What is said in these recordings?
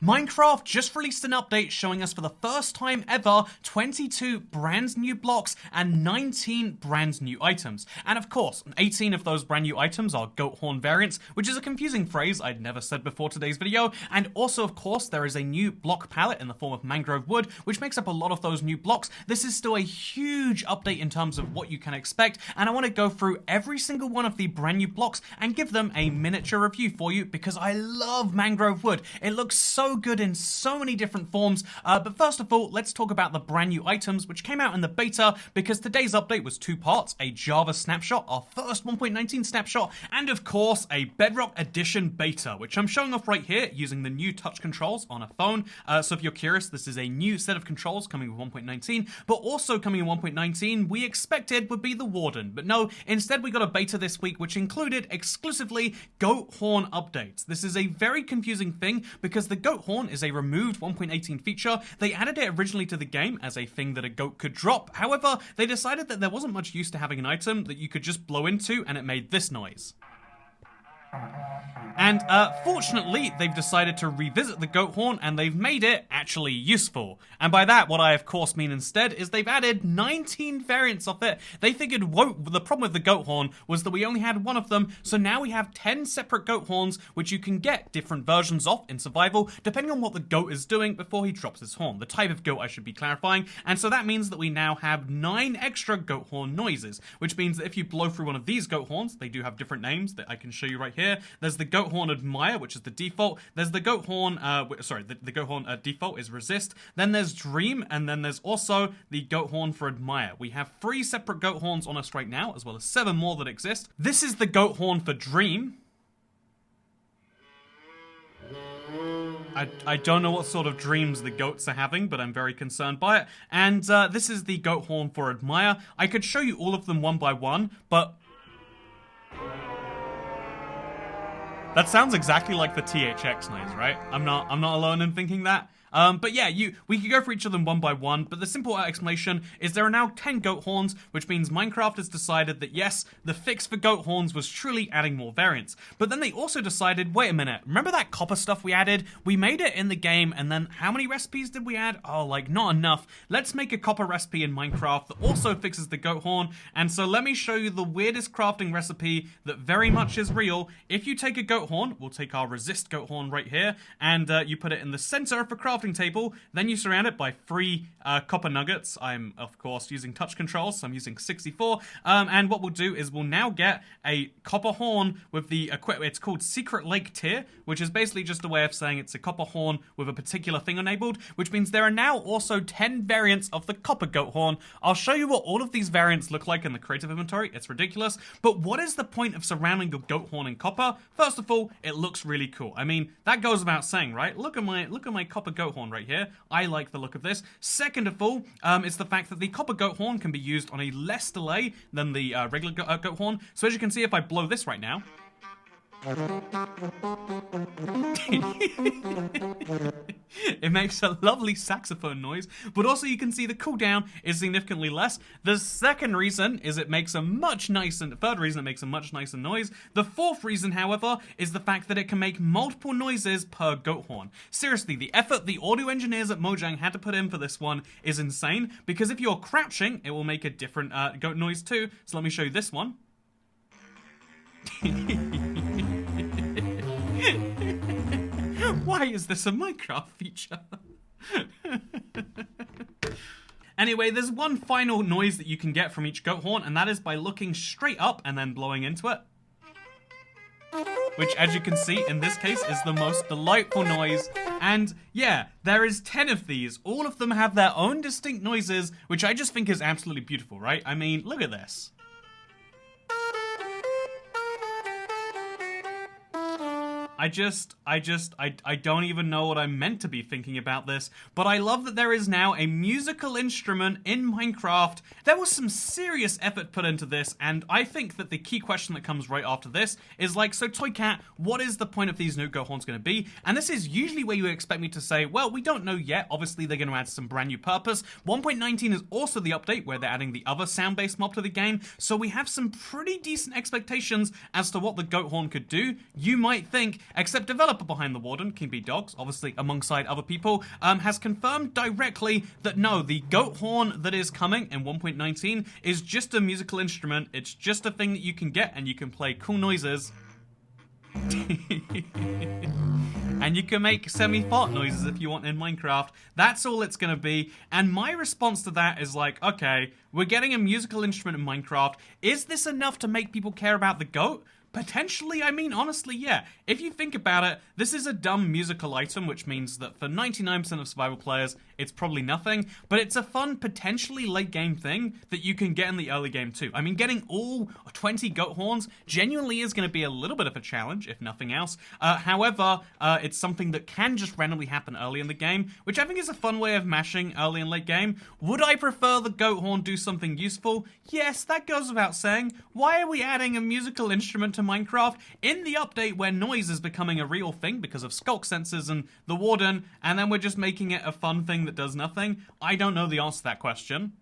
Minecraft just released an update showing us for the first time ever 22 brand new blocks and 19 brand new items. And of course, 18 of those brand new items are goat horn variants, which is a confusing phrase I'd never said before today's video. And also, of course, there is a new block palette in the form of mangrove wood, which makes up a lot of those new blocks. This is still a huge update in terms of what you can expect, and I want to go through every single one of the brand new blocks and give them a miniature review for you because I love mangrove wood. It looks so good in so many different forms, but first of all, let's talk about the brand new items which came out in the beta, because today's update was two parts: a Java snapshot, our first 1.19 snapshot, and of course a Bedrock edition beta, which I'm showing off right here using the new touch controls on a phone. So if you're curious, this is a new set of controls coming with 1.19, but also coming in 1.19 we expected would be the Warden, but no, instead we got a beta this week which included exclusively goat horn updates. This is a very confusing thing because the goat horn is a removed 1.18 feature. They added it originally to the game as a thing that a goat could drop. However, they decided that there wasn't much use to having an item that you could just blow into and it made this noise. And fortunately, they've decided to revisit the goat horn and they've made it actually useful. And by that, what I of course mean instead is they've added 19 variants of it. They figured, whoa, the problem with the goat horn was that we only had one of them, so now we have 10 separate goat horns, which you can get different versions of in survival, depending on what the goat is doing before he drops his horn. The type of goat I should be clarifying. And so that means that we now have 9 extra goat horn noises, which means that if you blow through one of these goat horns, they do have different names that I can show you right here. There's the goat horn admire, which is the default. There's the goat horn, the goat horn default is resist. Then there's dream, and then there's also the goat horn for admire. We have 3 separate goat horns on us right now, as well as 7 more that exist. This is the goat horn for dream. I don't know what sort of dreams the goats are having, but I'm very concerned by it. And this is the goat horn for admire. I could show you all of them one by one, but that sounds exactly like the THX noise, right? I'm not alone in thinking that. But yeah, we could go for each of them one by one, but the simple explanation is there are now 10 goat horns, which means Minecraft has decided that yes, the fix for goat horns was truly adding more variants. But then they also decided, wait a minute, remember that copper stuff we added? We made it in the game, and then how many recipes did we add? Oh, like not enough. Let's make a copper recipe in Minecraft that also fixes the goat horn. And so let me show you the weirdest crafting recipe that very much is real. If you take a goat horn, we'll take our resist goat horn right here, and you put it in the center of a crafting table, then you surround it by 3 copper nuggets. I'm of course using touch controls, so I'm using 64, and what we'll do is we'll now get a copper horn with the it's called Secret Lake tier, which is basically just a way of saying it's a copper horn with a particular thing enabled, which means there are now also 10 variants of the copper goat horn. I'll show you what all of these variants look like in the creative inventory. It's ridiculous, but what is the point of surrounding your goat horn in copper? First of all, it looks really cool. I mean, that goes without saying, right? Look at my copper goat horn right here. I like the look of this. Second of all, it's the fact that the copper goat horn can be used on a less delay than the regular goat horn. So as you can see, if I blow this right now, it makes a lovely saxophone noise, but also you can see the cooldown is significantly less. The second reason is it makes a much nicer, the third reason it makes a much nicer noise. The fourth reason, however, is the fact that it can make multiple noises per goat horn. Seriously, the effort the audio engineers at Mojang had to put in for this one is insane, because if you're crouching, it will make a different goat noise too. So let me show you this one. Why is this a Minecraft feature? Anyway, there's one final noise that you can get from each goat horn, and that is by looking straight up and then blowing into it. Which, as you can see, in this case, is the most delightful noise. And yeah, there is 10 of these. All of them have their own distinct noises, which I just think is absolutely beautiful, right? I mean, look at this. I don't even know what I'm meant to be thinking about this, but I love that there is now a musical instrument in Minecraft. There was some serious effort put into this, and I think that the key question that comes right after this is like, so Toycat, what is the point of these new goat horns going to be? And this is usually where you would expect me to say, well, we don't know yet. Obviously, they're going to add some brand new purpose. 1.19 is also the update where they're adding the other sound-based mob to the game, so we have some pretty decent expectations as to what the goat horn could do. You might think, except developer behind the Warden, King Bee Dogs, obviously alongside other people, has confirmed directly that no, the goat horn that is coming in 1.19 is just a musical instrument. It's just a thing that you can get and you can play cool noises. And you can make semi-fart noises if you want in Minecraft. That's all it's gonna be. And my response to that is like, okay, we're getting a musical instrument in Minecraft. Is this enough to make people care about the goat? Potentially, I mean, honestly, yeah. If you think about it, this is a dumb musical item, which means that for 99% of survival players, it's probably nothing, but it's a fun, potentially late game thing that you can get in the early game too. I mean, getting all 20 goat horns genuinely is going to be a little bit of a challenge, if nothing else. However, it's something that can just randomly happen early in the game, which I think is a fun way of mashing early and late game. Would I prefer the goat horn do something useful? Yes, that goes without saying. Why are we adding a musical instrument to Minecraft in the update where noise is becoming a real thing because of skulk sensors and the Warden, and then we're just making it a fun thing that does nothing? I don't know the answer to that question.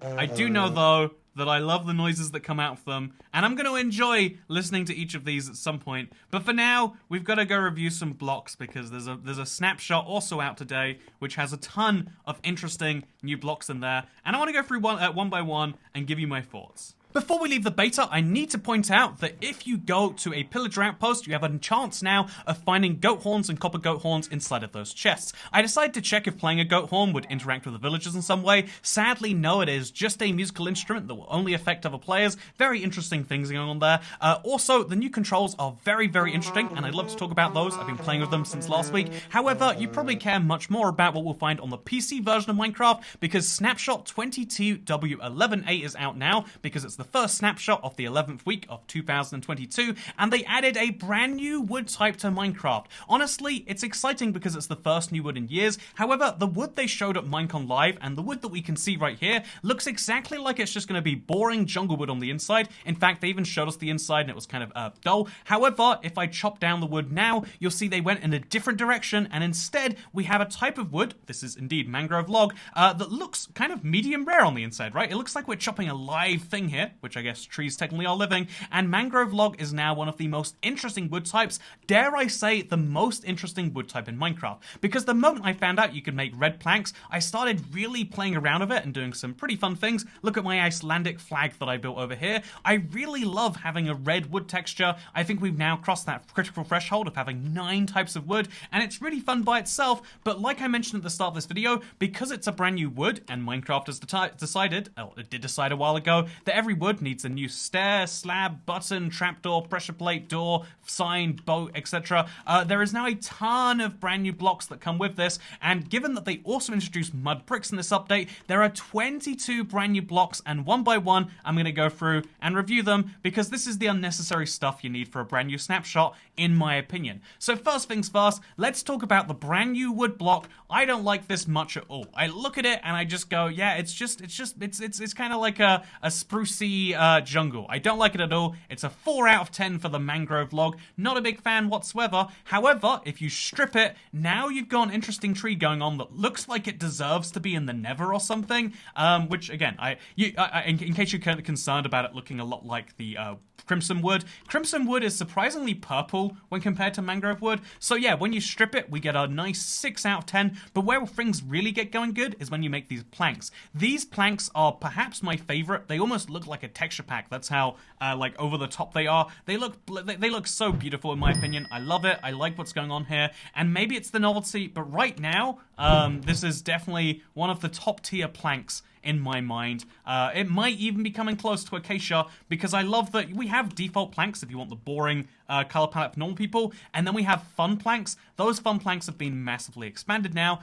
I do know, though, that I love the noises that come out of them, and I'm going to enjoy listening to each of these at some point. But for now, we've got to go review some blocks because there's a snapshot also out today, which has a ton of interesting new blocks in there, and I want to go through one by one and give you my thoughts. Before we leave the beta, I need to point out that if you go to a pillager outpost, you have a chance now of finding goat horns and copper goat horns inside of those chests. I decided to check if playing a goat horn would interact with the villagers in some way. Sadly, no, it is just a musical instrument that will only affect other players. Very interesting things going on there. Also, the new controls are very, very interesting, and I'd love to talk about those. I've been playing with them since last week. However, you probably care much more about what we'll find on the PC version of Minecraft, because Snapshot 22W11A is out now, because it's the first snapshot of the 11th week of 2022, and they added a brand new wood type to Minecraft. Honestly, it's exciting because it's the first new wood in years. However, the wood they showed at Minecon Live and the wood that we can see right here looks exactly like it's just going to be boring jungle wood on the inside. In fact, they even showed us the inside and it was kind of dull. However, if I chop down the wood now, you'll see they went in a different direction, and instead we have a type of wood, this is indeed mangrove log, that looks kind of medium rare on the inside, right? It looks like we're chopping a live thing here, which I guess trees technically are living, and mangrove log is now one of the most interesting wood types, dare I say the most interesting wood type in Minecraft, because the moment I found out you could make red planks, I started really playing around with it and doing some pretty fun things. Look at my Icelandic flag that I built over here. I really love having a red wood texture. I think we've now crossed that critical threshold of having 9 types of wood, and it's really fun by itself, but like I mentioned at the start of this video, because it's a brand new wood, and Minecraft has decided, it did decide a while ago, that every wood needs a new stair, slab, button, trapdoor, pressure plate, door, sign, boat, etc. There is now a ton of brand new blocks that come with this, and given that they also introduced mud bricks in this update, there are 22 brand new blocks, and one by one I'm going to go through and review them because this is the unnecessary stuff you need for a brand new snapshot, in my opinion. So first things first, let's talk about the brand new wood block. I don't like this much at all. I look at it and I just go, yeah, it's kind of like a sprucey jungle. I don't like it at all. It's a 4 out of 10 for the mangrove log. Not a big fan whatsoever. However, if you strip it, now you've got an interesting tree going on that looks like it deserves to be in the Nether or something. Which again, in case you're kind of concerned about it looking a lot like the crimson wood. Crimson wood is surprisingly purple when compared to mangrove wood. So yeah, when you strip it, we get a nice 6 out of 10. But where things really get going good is when you make these planks. These planks are perhaps my favorite. They almost look like a texture pack. That's how like over the top they are. They look so beautiful in my opinion. I love it. I like what's going on here. And maybe it's the novelty, but right now, this is definitely one of the top tier planks in my mind. It might even be coming close to Acacia because I love that we have default planks if you want the boring color palette for normal people, and then we have fun planks. Those fun planks have been massively expanded now,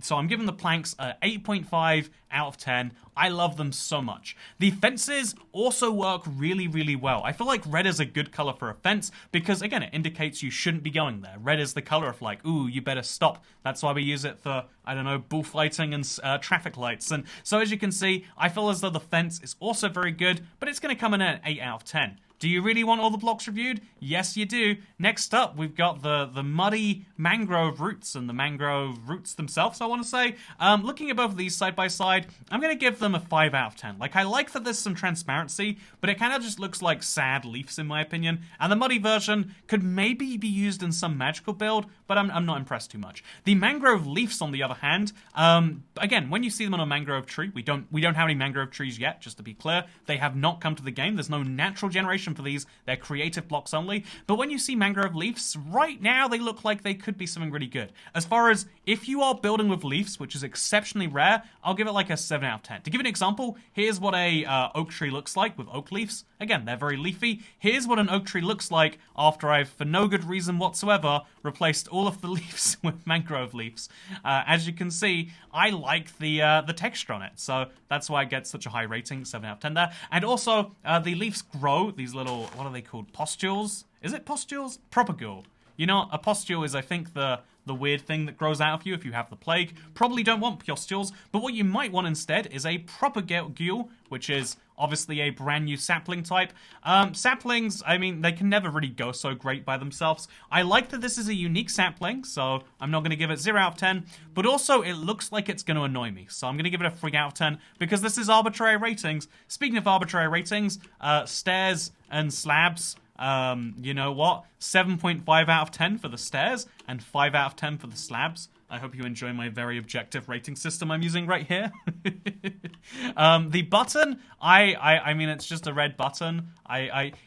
so I'm giving the planks 8.5 out of 10. I love them so much. The fences also work really, really well. I feel like red is a good color for a fence because, again, it indicates you shouldn't be going there. Red is the color of like, ooh, you better stop. That's why we use it for, I don't know, bullfighting and traffic lights. And so as you can see, I feel as though the fence is also very good, but it's going to come in at 8 out of 10. Do you really want all the blocks reviewed? Yes, you do. Next up, we've got the muddy mangrove roots and the mangrove roots themselves, I want to say. Looking at both of these side by side, I'm going to give them a 5 out of 10. Like, I like that there's some transparency, but it kind of just looks like sad leaves in my opinion. And the muddy version could maybe be used in some magical build, but I'm not impressed too much. The mangrove leaves, on the other hand, again, when you see them on a mangrove tree, we don't have any mangrove trees yet, just to be clear. They have not come to the game. There's no natural generation for these. They're creative blocks only. But when you see mangrove leaves, right now they look like they could be something really good. As far as if you are building with leaves, which is exceptionally rare, I'll give it like a 7 out of 10. To give an example, here's what a oak tree looks like with oak leaves. Again, they're very leafy. Here's what an oak tree looks like after I've, for no good reason whatsoever, replaced all of the leaves with mangrove leaves. As you can see, I like the texture on it, so that's why I get such a high rating, 7 out of 10 there. And also, the leaves grow, these little, what are they called, pustules? Is it pustules? Propagule. You know, a pustule is, I think, the weird thing that grows out of you if you have the plague. Probably don't want pustules, but what you might want instead is a propagule, which is obviously a brand new sapling type. Saplings, I mean, they can never really go so great by themselves. I like that this is a unique sapling, so I'm not going to give it 0 out of 10, but also it looks like it's going to annoy me, so I'm going to give it a 3 out of 10 because this is arbitrary ratings. Speaking of arbitrary ratings, stairs and slabs, you know what? 7.5 out of 10 for the stairs and 5 out of 10 for the slabs. I hope you enjoy my very objective rating system I'm using right here. The button, I mean, it's just a red button.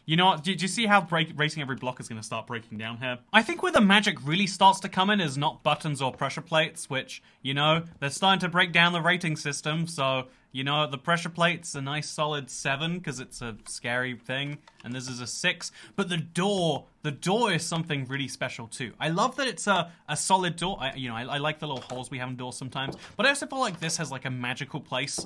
You know what? Do you see how rating every block is going to start breaking down here? I think where the magic really starts to come in is not buttons or pressure plates, which, you know, they're starting to break down the rating system, so... You know, the pressure plate's a nice solid 7 because it's a scary thing, and this is a 6. But the door is something really special too. I love that it's a solid door. I like the little holes we have in doors sometimes, but I also feel like this has like a magical place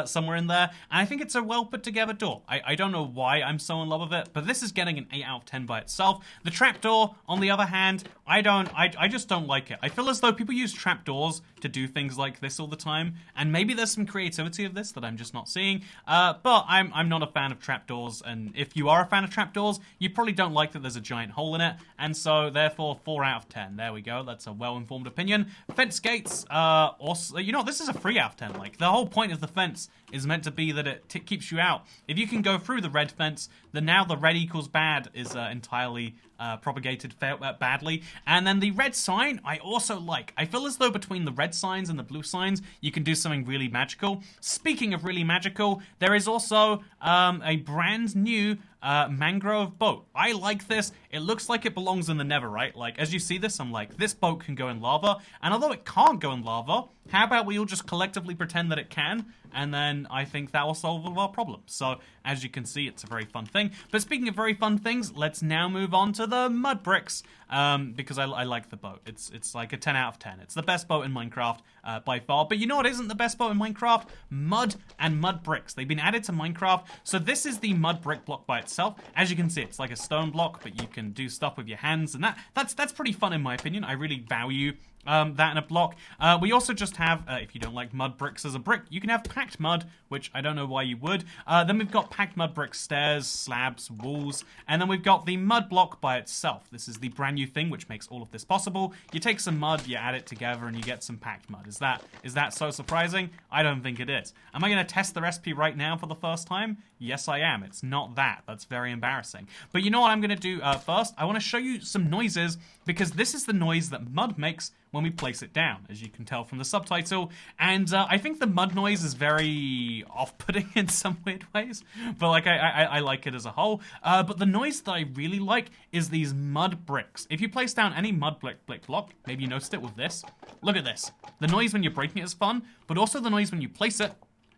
somewhere in there, and I think it's a well put together door. I don't know why I'm so in love with it, but this is getting an 8 out of 10 by itself. The trapdoor, on the other hand, I just don't like it. I feel as though people use trapdoors to do things like this all the time, and maybe there's some creativity of this that I'm just not seeing, but I'm not a fan of trapdoors, and if you are a fan of trapdoors, you probably don't like that there's a giant hole in it, and so therefore 4 out of 10. There we go, that's a well-informed opinion. Fence gates, also, you know, this is a 3 out of 10. Like, the whole point of the fence is meant to be that it keeps you out. If you can go through the red fence, then now the red equals bad is entirely propagated badly. And then the red sign, I also like. I feel as though between the red signs and the blue signs, you can do something really magical. Speaking of really magical, there is also a brand new mangrove boat. I like this. It looks like it belongs in the Nether, right? Like, as you see this, I'm like, this boat can go in lava. And although it can't go in lava, how about we all just collectively pretend that it can? And then I think that will solve all of our problems. So, as you can see, it's a very fun thing. But speaking of very fun things, let's now move on to the mud bricks. Because I like the boat. It's like a 10 out of 10. It's the best boat in Minecraft by far. But you know what isn't the best boat in Minecraft? Mud and mud bricks. They've been added to Minecraft. So this is the mud brick block by itself. As you can see, it's like a stone block, but you can do stuff with your hands. And that's pretty fun in my opinion. I really value that in a block. We also just have, if you don't like mud bricks as a brick, you can have packed mud, which I don't know why you would. Then we've got packed mud brick stairs, slabs, walls, and then we've got the mud block by itself. This is the brand new thing which makes all of this possible. You take some mud, you add it together, and you get some packed mud. Is that so surprising? I don't think it is. Am I going to test the recipe right now for the first time? Yes, I am. It's not that. That's very embarrassing. But you know what I'm going to do first? I want to show you some noises, because this is the noise that mud makes when we place it down, as you can tell from the subtitle. And I think the mud noise is very off-putting in some weird ways, but like I like it as a whole. But the noise that I really like is these mud bricks. If you place down any mud brick block, maybe you noticed it with this. Look at this. The noise when you're breaking it is fun, but also the noise when you place it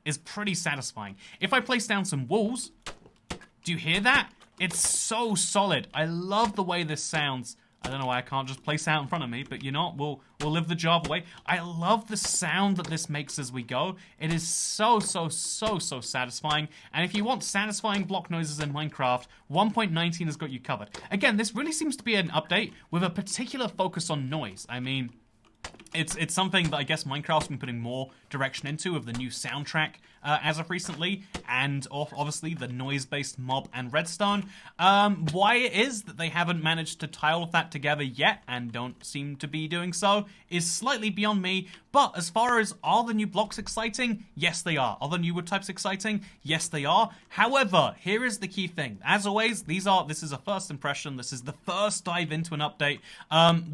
is pretty satisfying. If I place down some walls, do you hear that? It's so solid. I love the way this sounds. I don't know why I can't just place out in front of me, but you know what? We'll live the Java way. I love the sound that this makes as we go. It is so satisfying. And if you want satisfying block noises in Minecraft, 1.19 has got you covered. Again, this really seems to be an update with a particular focus on noise. I mean, it's something that I guess Minecraft's been putting more direction into with the new soundtrack as of recently, and obviously the noise-based mob and redstone. Why it is that they haven't managed to tie all of that together yet, and don't seem to be doing so, is slightly beyond me. But as far as are the new blocks exciting? Yes, they are. Are the new wood types exciting? Yes, they are. However, here is the key thing. As always, this is a first impression. This is the first dive into an update.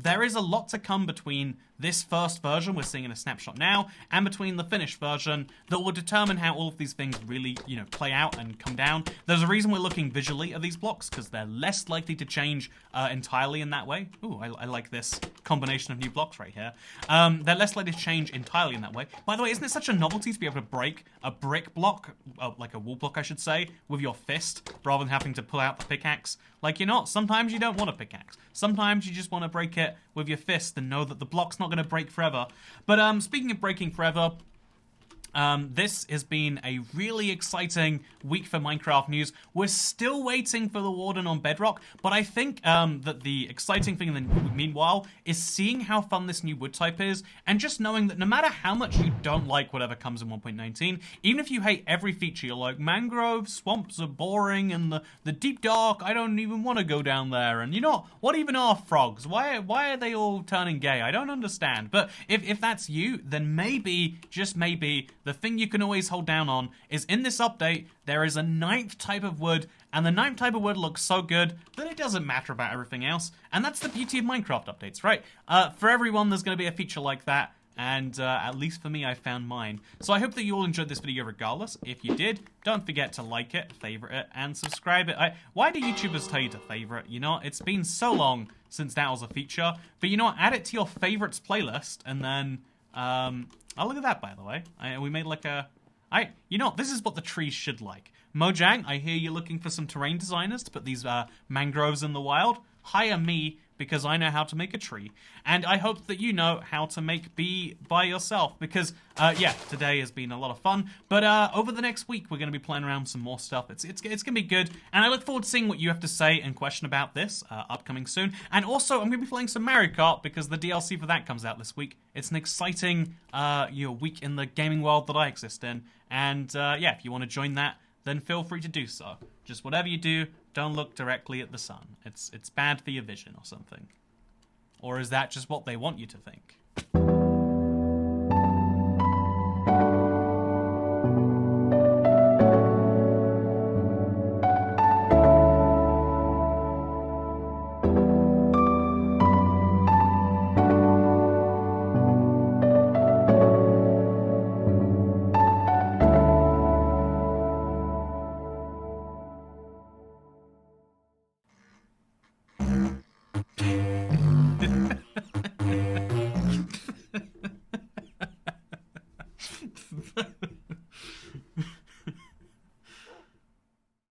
There is a lot to come between this first version we're seeing in a snapshot now, and between the finished version that will determine how all of these things really, play out and come down. There's a reason we're looking visually at these blocks, because they're less likely to change entirely in that way. Ooh, I like this combination of new blocks right here. They're less likely to change entirely in that way. By the way, isn't it such a novelty to be able to break a brick block, like a wall block I should say, with your fist, rather than having to pull out the pickaxe? Like, sometimes you don't want a pickaxe. Sometimes you just want to break it with your fist and know that the block's not going to break forever. But speaking of breaking forever, this has been a really exciting week for Minecraft news. We're still waiting for the Warden on Bedrock, but I think that the exciting thing in the meanwhile is seeing how fun this new wood type is, and just knowing that no matter how much you don't like whatever comes in 1.19, even if you hate every feature, you're like, mangrove swamps are boring, and the deep dark, I don't even want to go down there, and what even are frogs? Why are they all turning gay? I don't understand. But if that's you, then maybe, just maybe, the thing you can always hold down on is in this update, there is a 9th type of wood, and the 9th type of wood looks so good that it doesn't matter about everything else. And that's the beauty of Minecraft updates, right? For everyone, there's going to be a feature like that, and at least for me, I found mine. So I hope that you all enjoyed this video regardless. If you did, don't forget to like it, favorite it, and subscribe it. Why do YouTubers tell you to favorite? It's been so long since that was a feature. But add it to your favorites playlist, and then, oh, look at that, by the way. We made like a... this is what the trees should like. Mojang, I hear you're looking for some terrain designers to put these mangroves in the wild. Hire me, because I know how to make a tree. And I hope that you know how to make bee by yourself, because, yeah, today has been a lot of fun. But over the next week, we're going to be playing around with some more stuff. It's going to be good, and I look forward to seeing what you have to say and question about this upcoming soon. And also, I'm going to be playing some Mario Kart, because the DLC for that comes out this week. It's an exciting week in the gaming world that I exist in. And, yeah, if you want to join that, then feel free to do so. Just whatever you do, don't look directly at the sun. It's bad for your vision or something. Or is that just what they want you to think?